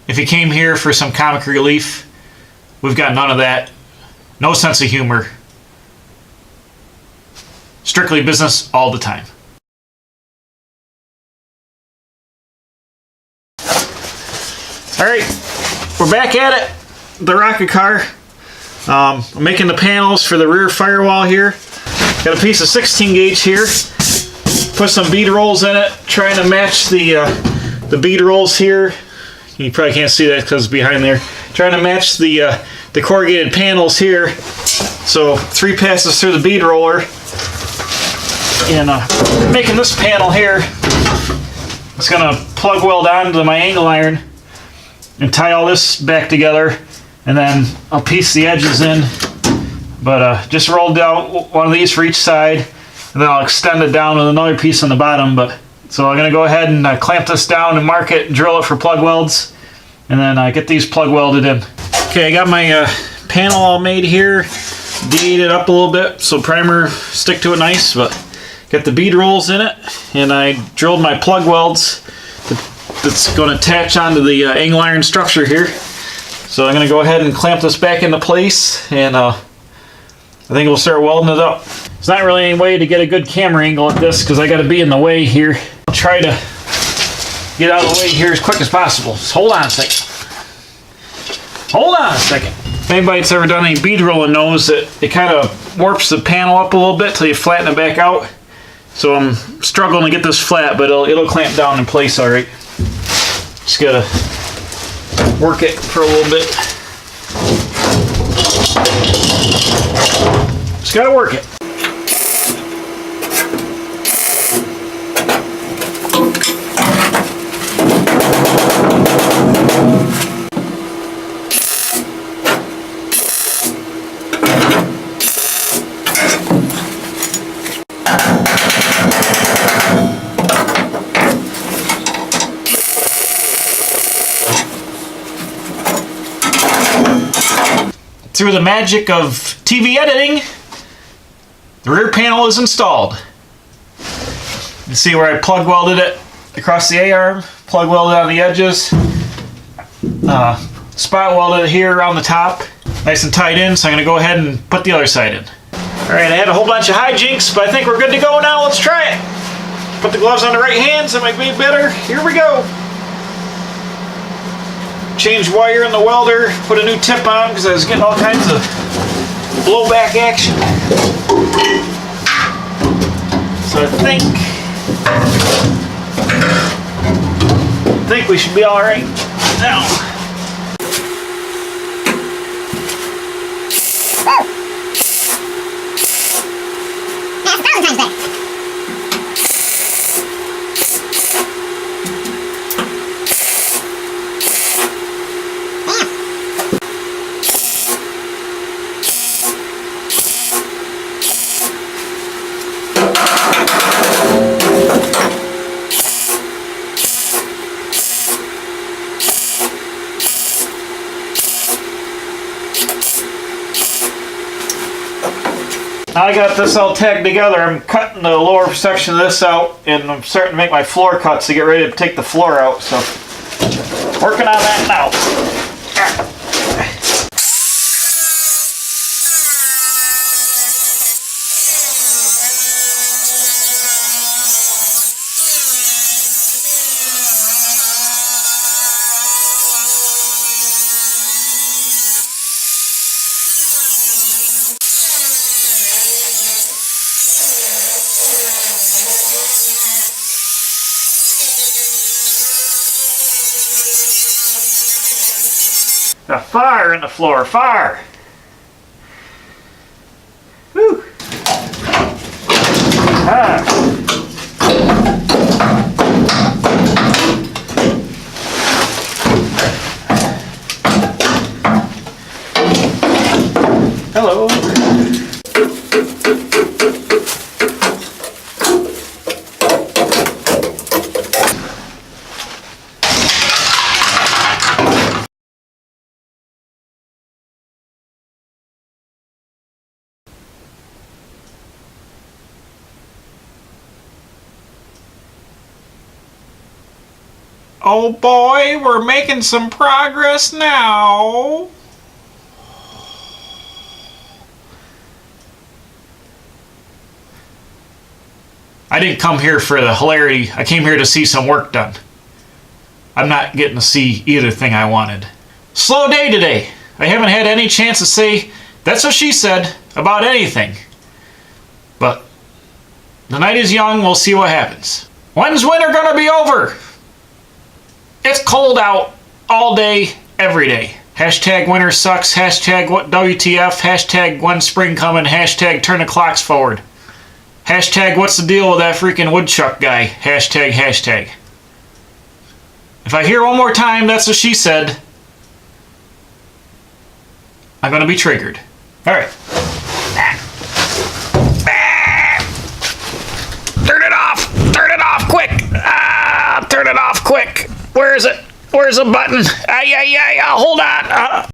If you came here for some comic relief, we've got none of that. No sense of humor. Strictly business all the time. Alright, we're back at it. The rocket car. I'm making the panels for the rear firewall here. Got a piece of 16 gauge here. Put some bead rolls in it, trying to match the bead rolls here. You probably can't see that because it's behind there. Trying to match the corrugated panels here. So 3 passes through the bead roller. And making this panel here, it's gonna plug weld onto my angle iron and tie all this back together, and then I'll piece the edges in. But just rolled out one of these for each side, and then I'll extend it down with another piece on the bottom. So I'm gonna go ahead and clamp this down and mark it and drill it for plug welds, and then get these plug welded in. Okay, I got my panel all made here, D'd it up a little bit so primer stick to it nice, but got the bead rolls in it, and I drilled my plug welds that's going to attach onto the angle iron structure here. So I'm going to go ahead and clamp this back into place, and I think we'll start welding it up. There's not really any way to get a good camera angle at this because I got to be in the way here. I'll try to get out of the way here as quick as possible. Just hold on a second. Hold on a second. If anybody's ever done any bead rolling knows that it kind of warps the panel up a little bit till you flatten it back out. So I'm struggling to get this flat, but it'll clamp down in place all right. Just gotta work it for a little bit. Just gotta work it. Through the magic of TV editing, the rear panel is installed. You see where I plug welded it across the A-arm, plug welded on the edges, spot welded it here around the top, nice and tight in, so I'm going to go ahead and put the other side in. Alright, I had a whole bunch of hijinks, but I think we're good to go now. Let's try it. Put the gloves on the right hands, that might be better. Here we go. Change wire in the welder, put a new tip on because I was getting all kinds of blowback action. So I think we should be all right now. Now I got this all tagged together. I'm cutting the lower section of this out, and I'm starting to make my floor cuts to get ready to take the floor out. So, working on that now. A fire in the floor, fire! Whew! Ah. Hello. Oh boy, we're making some progress now. I didn't come here for the hilarity. I came here to see some work done. I'm not getting to see either thing I wanted. Slow day today. I haven't had any chance to say, that's what she said, about anything. But the night is young, we'll see what happens. When's winter gonna be over? It's cold out all day, every day. Hashtag winter sucks, hashtag WTF, hashtag when's spring coming, hashtag turn the clocks forward. Hashtag what's the deal with that freaking woodchuck guy, hashtag hashtag. If I hear one more time, that's what she said, I'm gonna be triggered. Alright. Turn it off! Turn it off quick! Turn it off quick! Where is it? Where's the button? Hold on!